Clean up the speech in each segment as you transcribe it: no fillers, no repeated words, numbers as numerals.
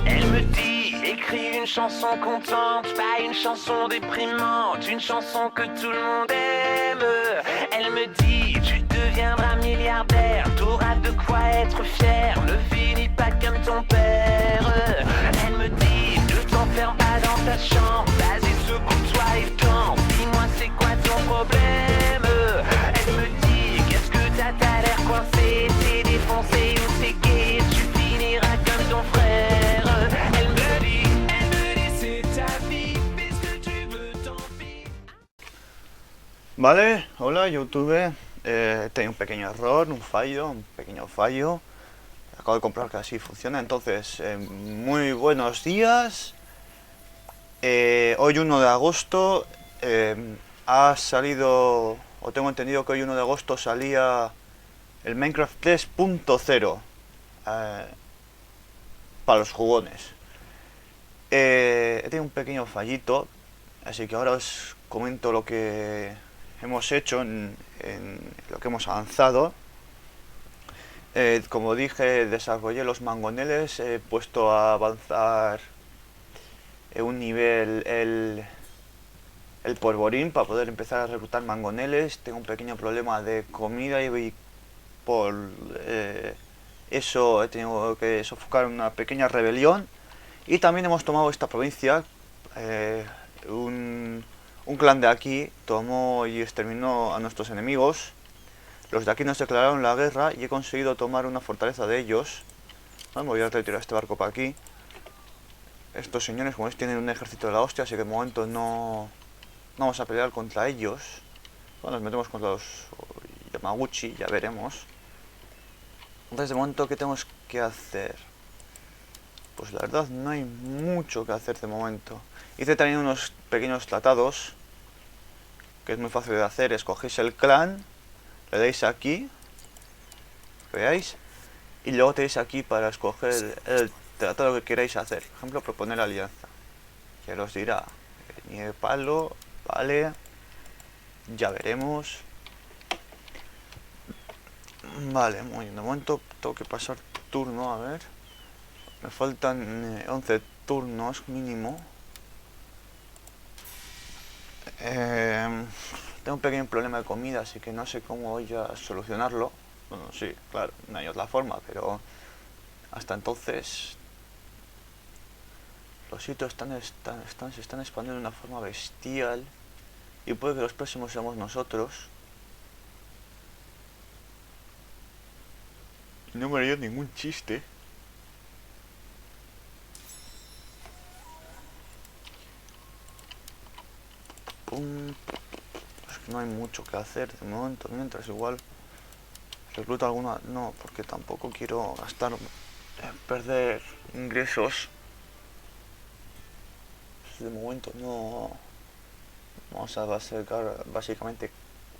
Elle me dit, écris une chanson contente, pas une chanson déprimante, une chanson que tout le monde aime. Elle me dit, tu deviendras milliardaire, t'auras de quoi être fier, ne finis pas comme ton père. Elle me dit, ne t'enferme pas dans ta chambre, vas-y secoue-toi et danse, dis-moi c'est quoi ton problème. Elle me dit, qu'est-ce que t'as l'air coincé, t'es défoncé ou t'es gay, tu finiras comme ton frère. Elle me dit, c'est ta vie, fais ce que tu veux, tant pis. Vale, hola YouTube, tengo un pequeño error, un pequeño fallo. Acabo de comprobar que así funciona, entonces, muy buenos días. Hoy 1 de agosto ha salido, o tengo entendido que hoy 1 de agosto salía el Minecraft 3.0 para los jugones. He tenido un pequeño fallito, así que ahora os comento lo que hemos hecho en lo que hemos avanzado. Como dije, desarrollé los mangoneles, he puesto a avanzar un nivel el polvorín para poder empezar a reclutar mangoneles. Tengo un pequeño problema de comida y por eso he tenido que sofocar una pequeña rebelión. Y también hemos tomado esta provincia. Un clan de aquí tomó y exterminó a nuestros enemigos. Los de aquí nos declararon la guerra y he conseguido tomar una fortaleza de ellos. Bueno, voy a retirar este barco para aquí. Estos señores, como veis, tienen un ejército de la hostia, así que de momento no vamos a pelear contra ellos. Bueno, nos metemos contra los Yamaguchi, ya veremos. Entonces, de momento, ¿qué tenemos que hacer? Pues la verdad no hay mucho que hacer de momento. Hice también unos pequeños tratados, que es muy fácil de hacer. Escogéis el clan, le dais aquí, veáis, y luego tenéis aquí para escoger el tratado que queráis hacer. Por ejemplo, proponer alianza, que os dirá nieve palo, vale, ya veremos. Vale, muy bien, de momento tengo que pasar turno, a ver. Me faltan 11 turnos mínimo. Tengo un pequeño problema de comida, así que no sé cómo voy a solucionarlo. Bueno, sí, claro, no hay otra forma, pero hasta entonces los sitios se están expandiendo de una forma bestial y puede que los próximos seamos nosotros. Y no me haría ningún chiste. Es que no hay mucho que hacer de momento, mientras igual recluto alguna. No, porque tampoco quiero gastar, perder ingresos. De momento no. Vamos a básicamente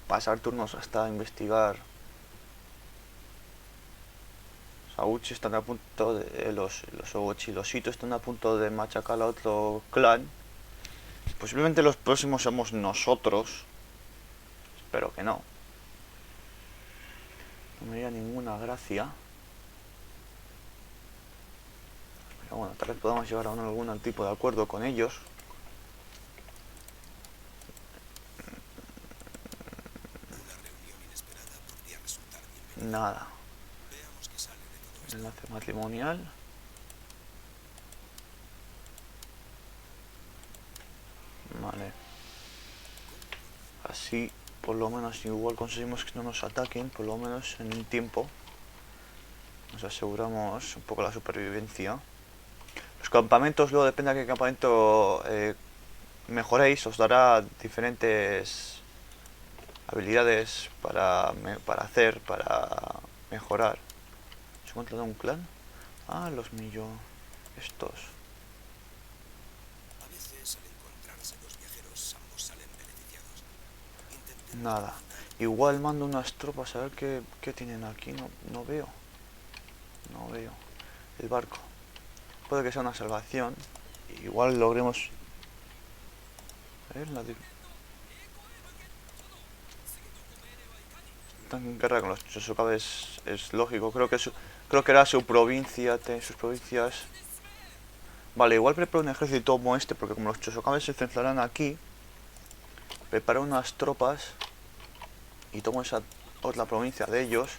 pasar turnos hasta investigar. Los Aguchi están a punto de. Los Ogochilositos están a punto de machacar a otro clan. Posiblemente los próximos somos nosotros. Espero que no. No me haría ninguna gracia. Pero bueno, tal vez podamos llegar a algún tipo de acuerdo con ellos. Nada. Enlace matrimonial. Vale. Así por lo menos igual conseguimos que no nos ataquen, por lo menos en un tiempo. Nos aseguramos un poco la supervivencia. Los campamentos, luego depende de qué campamento mejoréis, os dará diferentes habilidades para mejorar. ¿Se ha encontrado un clan? Ah, los millo. Estos. A veces al encontrarse dos viajeros ambos salen beneficiados. Nada. Igual mando unas tropas a ver qué tienen aquí. No veo. No veo. El barco. Puede que sea una salvación. Igual logremos ver, están en guerra con los Chosokabe, es lógico. Creo que era su provincia, sus provincias. Vale, igual preparo un ejército como este, porque como los Chosokabe se centrarán aquí, preparo unas tropas y tomo esa otra provincia de ellos,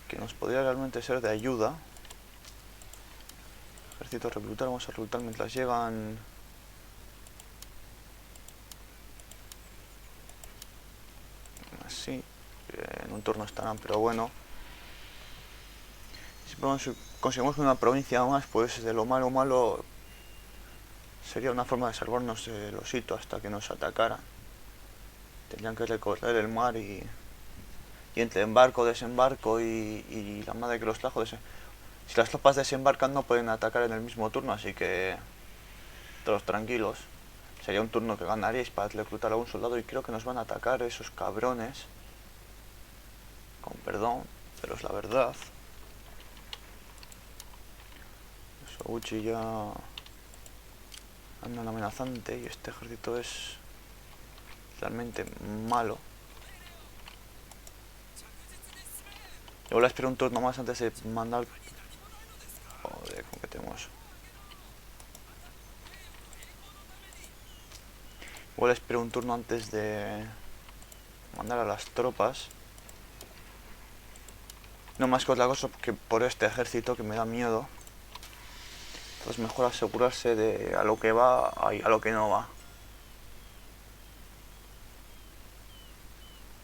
que nos podría realmente ser de ayuda. Ejército reclutar, vamos a reclutar mientras llegan. Así, en un turno estarán, pero bueno. Si conseguimos una provincia más, pues de lo malo sería una forma de salvarnos de los hitos hasta que nos atacaran. Tendrían que recorrer el mar y entre embarco, desembarco y la madre que los trajo. Si las tropas desembarcan no pueden atacar en el mismo turno, así que todos tranquilos. Sería un turno que ganaríais para reclutar a un soldado y creo que nos van a atacar esos cabrones. Con perdón, pero es la verdad. Soguchi ya andan amenazante y este ejército es realmente malo. Yo le espero un turno más antes de mandar. Joder, ¿con qué tenemos? Igual espero un turno antes de mandar a las tropas. No más que otra cosa que por este ejército que me da miedo. Entonces mejor asegurarse de a lo que va y a lo que no va.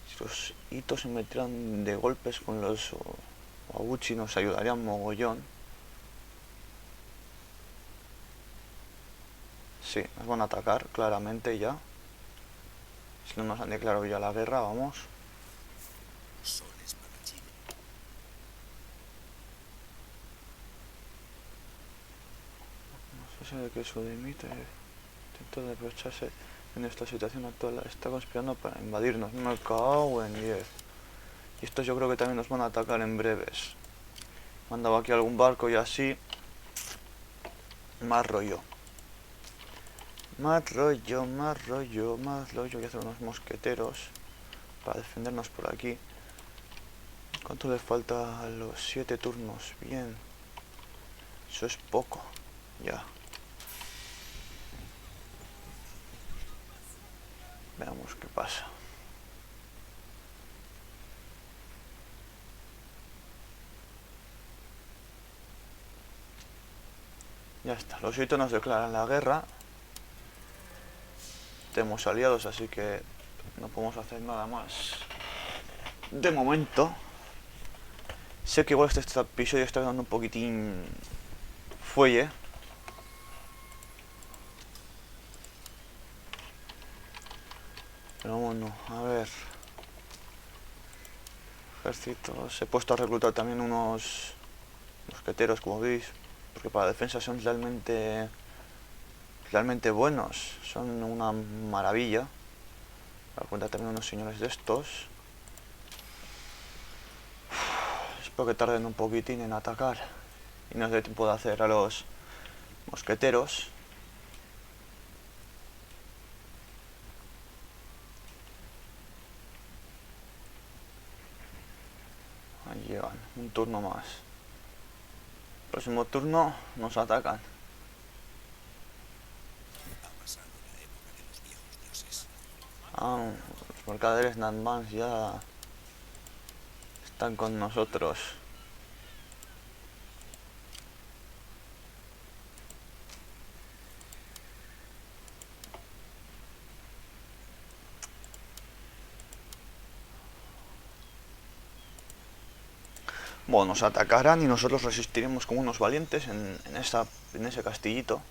Si los hitos se metieran de golpes con los Oguchi nos ayudarían mogollón. Sí, nos van a atacar claramente ya. Si no nos han declarado ya la guerra, vamos. Soles para Chile. No sé de qué Sudimita intenta de aprovecharse en esta situación actual. Está conspirando para invadirnos. Me cago en 10. Y estos yo creo que también nos van a atacar en breves. Mandaba aquí algún barco y así. Más rollo. Más rollo. Voy a hacer unos mosqueteros para defendernos por aquí. ¿Cuánto le falta a los 7 turnos? Bien. Eso es poco. Ya. Veamos qué pasa. Ya está. Los hitos nos declaran la guerra. Tenemos aliados, así que no podemos hacer nada más. De momento. Sé que igual este episodio está dando un poquitín fuelle. Pero bueno, a ver. Ejércitos. He puesto a reclutar también unos mosqueteros, como veis. Porque para la defensa son realmente buenos. Son una maravilla. Para cuenta también unos señores de estos. Espero que tarden un poquitín en atacar y nos dé tiempo de hacer a los mosqueteros. Ahí llegan, un turno más. Próximo turno nos atacan. Ha pasado la época de los viejos dioses. Los mercaderes Nanmans ya están con nosotros. Bueno, nos atacarán y nosotros resistiremos como unos valientes en ese castillito.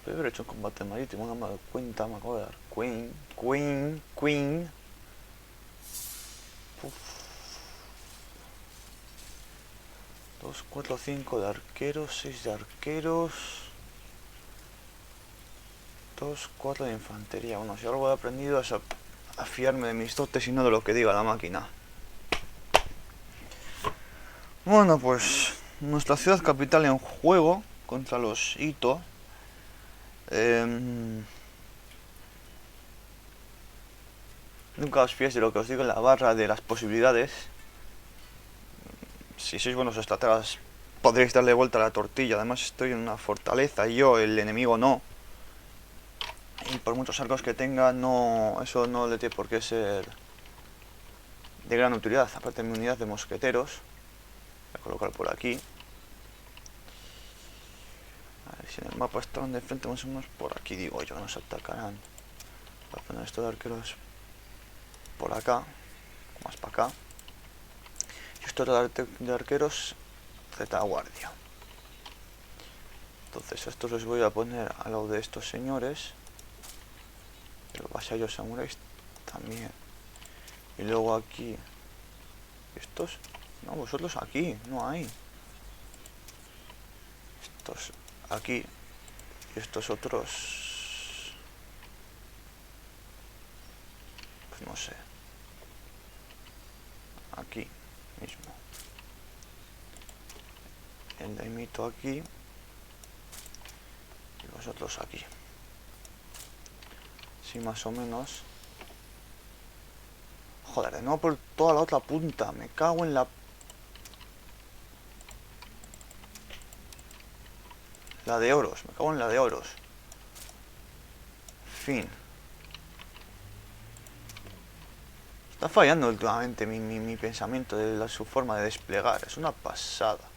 Debe haber hecho un combate marítimo, no me he dado cuenta, me acabo de dar. Queen. Uf. 2, 4, 5 de arqueros, 6 de arqueros. 2, 4 de infantería. Bueno, si algo he aprendido es a fiarme de mis dotes y no de lo que diga la máquina. Bueno, pues nuestra ciudad capital en juego contra los Ito. Nunca os fiéis de lo que os digo en la barra de las posibilidades. Si sois buenos estrategas podréis darle vuelta a la tortilla. Además estoy en una fortaleza y yo, el enemigo no. Y por muchos arcos que tenga, no, eso no le tiene por qué ser de gran utilidad. Aparte de mi unidad de mosqueteros, voy a colocar por aquí. A ver si en el mapa están de frente más o menos por aquí, digo yo, nos atacarán. Voy a poner esto de arqueros por acá, más para acá. Y esto de arqueros retaguardia. Entonces estos los voy a poner al lado de estos señores. Los vasallos samuráis también. Y luego aquí. ¿Estos? No, vosotros aquí, no hay. Estos aquí. Y estos otros. Pues no sé. Aquí mismo. El daimito aquí. Y vosotros aquí. Sí, más o menos. Joder, de nuevo por toda la otra punta. Me cago en la... La de oros. Me cago en la de oros. Fin. Está fallando últimamente mi pensamiento de su forma de desplegar. Es una pasada.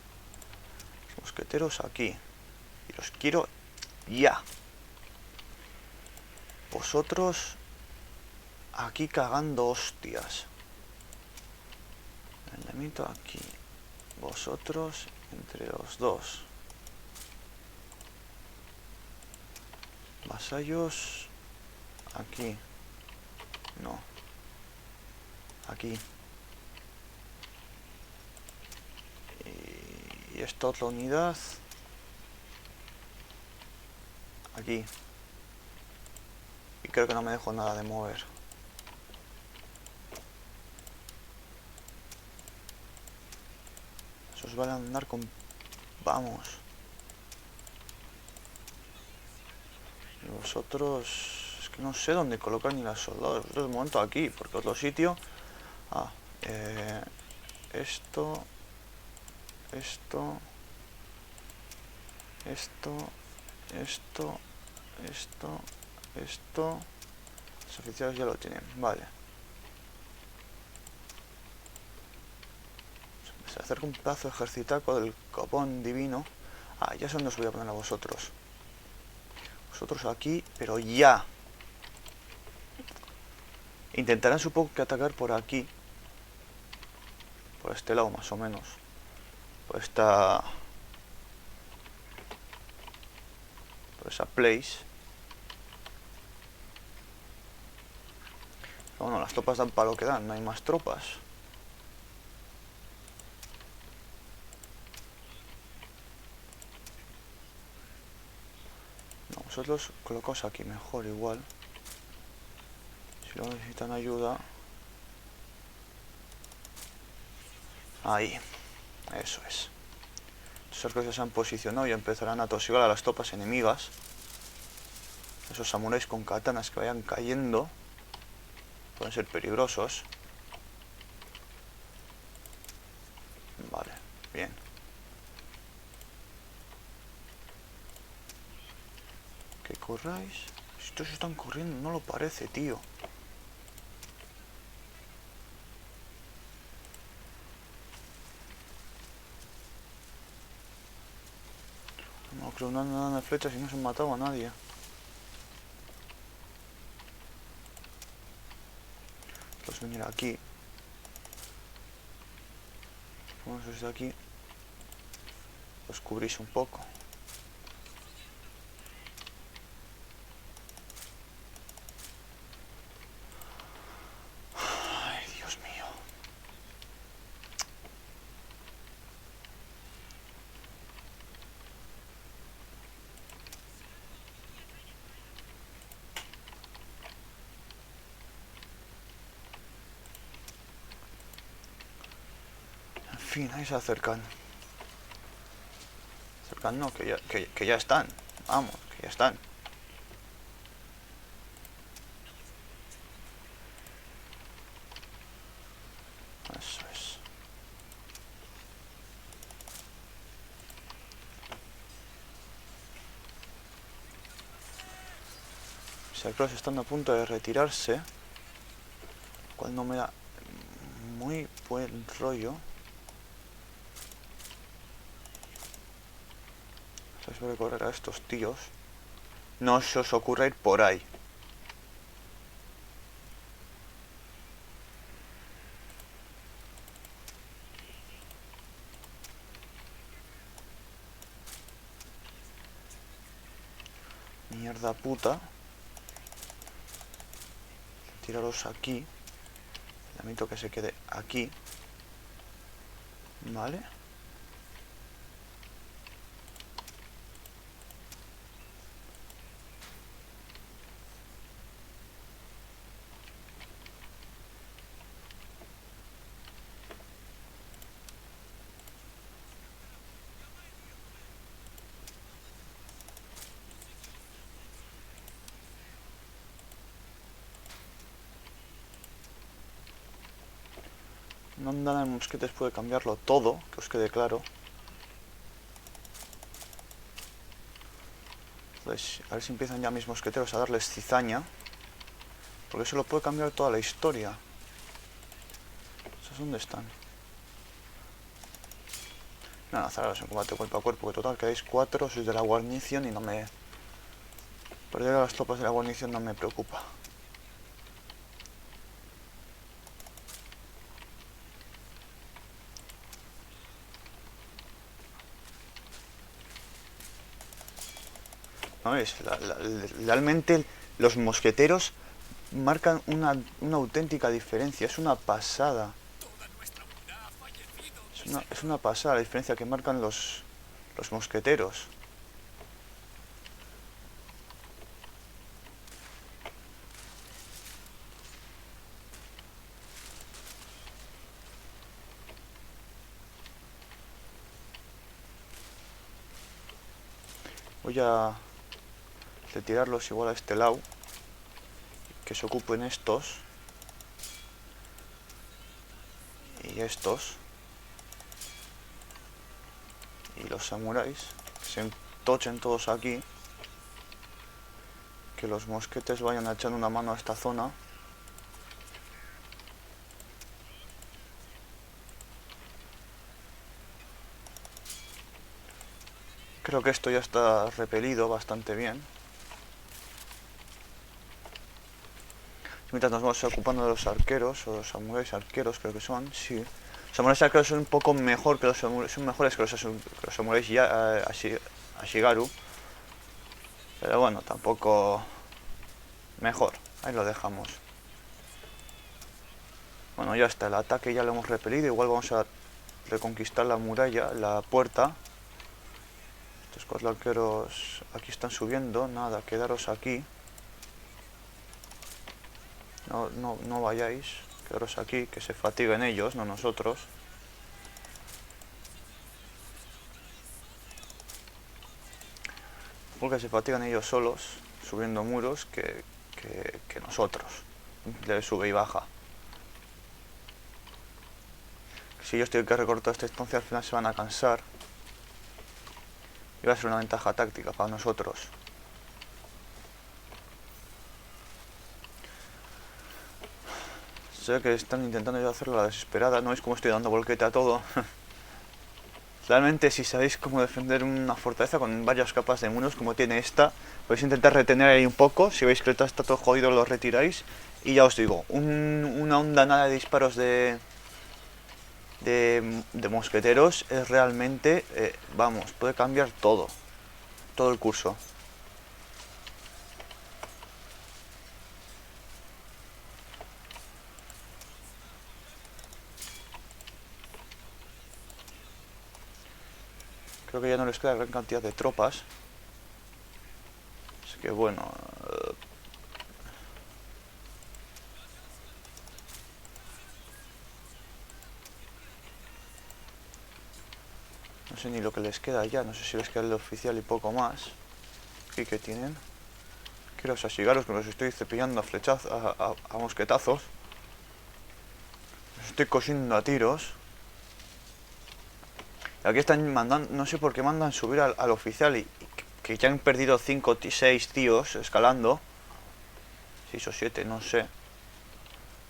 Los mosqueteros aquí. Y los quiero ya. Vosotros aquí cagando hostias. El elemento aquí. Vosotros entre los dos. Vasallos aquí. No. Aquí. Y esta otra unidad aquí. Y creo que no me dejo nada de mover. Esos van a andar con... Vamos. Y vosotros... Es que no sé dónde colocar ni las soldados. Vosotros de momento aquí, porque otro sitio... Ah, esto... Esto... Esto... Los oficiales ya lo tienen, vale. Se acerca un pedazo de ejercitaco del copón divino. Ah, ya sé dónde os voy a poner a vosotros. Vosotros aquí, pero ya. Intentarán supongo que atacar por aquí. Por este lado más o menos. Por esta... Por esa place. Pero bueno, las tropas dan para lo que dan, no hay más tropas. No, vosotros colocaos aquí mejor igual. Si luego necesitan ayuda. Ahí. Eso es. Los arcos ya se han posicionado y empezarán a tosigar a las tropas enemigas. Esos samuráis con katanas que vayan cayendo pueden ser peligrosos. Vale, bien. Que corráis. Si estos están corriendo, no lo parece, tío. No creo que no dan de flechas y no se han matado a nadie. Pues venir aquí. Vamos desde aquí. Os cubrís un poco. Ay, Dios mío. En fin, ahí se acercan. Cercano, que ya están. Vamos, que ya están. Eso es. Sacros están a punto de retirarse, lo cual no me da muy buen rollo. Se suele correr a estos tíos. No se os ocurra ir por ahí. Mierda puta. Tiraros aquí. Le admito que se quede aquí. Vale. No andar en mosquetes puede cambiarlo todo, que os quede claro. Entonces, a ver si empiezan ya mis mosqueteros a darles cizaña. Porque eso lo puede cambiar toda la historia. ¿Esos dónde están? No, lanzaros en combate cuerpo a cuerpo, que total quedáis 4, sois de la guarnición y no me... Perder a las tropas de la guarnición no me preocupa. ¿No ves? Realmente los mosqueteros marcan una auténtica diferencia, es una pasada. Es una pasada la diferencia que marcan los mosqueteros. Voy a retirarlos igual a este lado, que se ocupen estos y estos, y los samuráis que se entochen todos aquí, que los mosquetes vayan a echar una mano a esta zona. Creo que esto ya está repelido bastante bien. Mientras nos vamos ocupando de los arqueros, o los samuráis arqueros creo que son, sí. Los samuráis arqueros son un poco mejor que los samuráis, son mejores que los samuráis ya, Ashigaru. Pero bueno, tampoco mejor, ahí lo dejamos. Bueno, ya está, el ataque ya lo hemos repelido, igual vamos a reconquistar la muralla, la puerta. Estos cuatro arqueros aquí están subiendo, nada, quedaros aquí. No vayáis, quedaros aquí, que se fatiguen ellos, no nosotros. Porque se fatigan ellos solos, subiendo muros, que nosotros. Le sube y baja. Si ellos tienen que recortar esta distancia, al final se van a cansar. Y va a ser una ventaja táctica para nosotros. Sé que están intentando ya hacerlo a la desesperada, no es como estoy dando volquete a todo. Realmente si sabéis cómo defender una fortaleza con varias capas de muros como tiene esta, podéis intentar retener ahí un poco, si veis que está todo jodido lo retiráis. Y ya os digo, una ondanada de disparos de mosqueteros es realmente, vamos, puede cambiar todo el curso. Creo que ya no les queda gran cantidad de tropas. Así que bueno... no sé ni lo que les queda ya. No sé si les queda el oficial y poco más. ¿Y qué tienen? Quiero asesigaros que los estoy cepillando a flechazos, a mosquetazos. Los estoy cosiendo a tiros. Y aquí están mandando, no sé por qué mandan subir al oficial y que ya han perdido 5 o 6 tíos escalando. 6 o 7, no sé.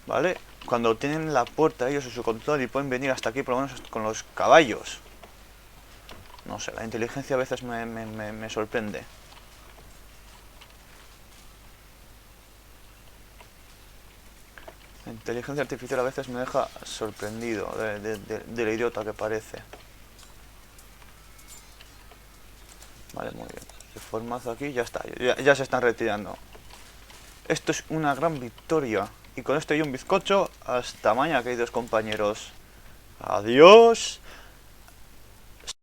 ¿Vale? Cuando tienen la puerta ellos en su control y pueden venir hasta aquí por lo menos con los caballos. No sé, la inteligencia a veces me sorprende. La inteligencia artificial a veces me deja sorprendido de lo idiota que parece. Vale, muy bien. Reformazo aquí, ya está. Ya se están retirando. Esto es una gran victoria. Y con esto y un bizcocho, hasta mañana, queridos compañeros. Adiós.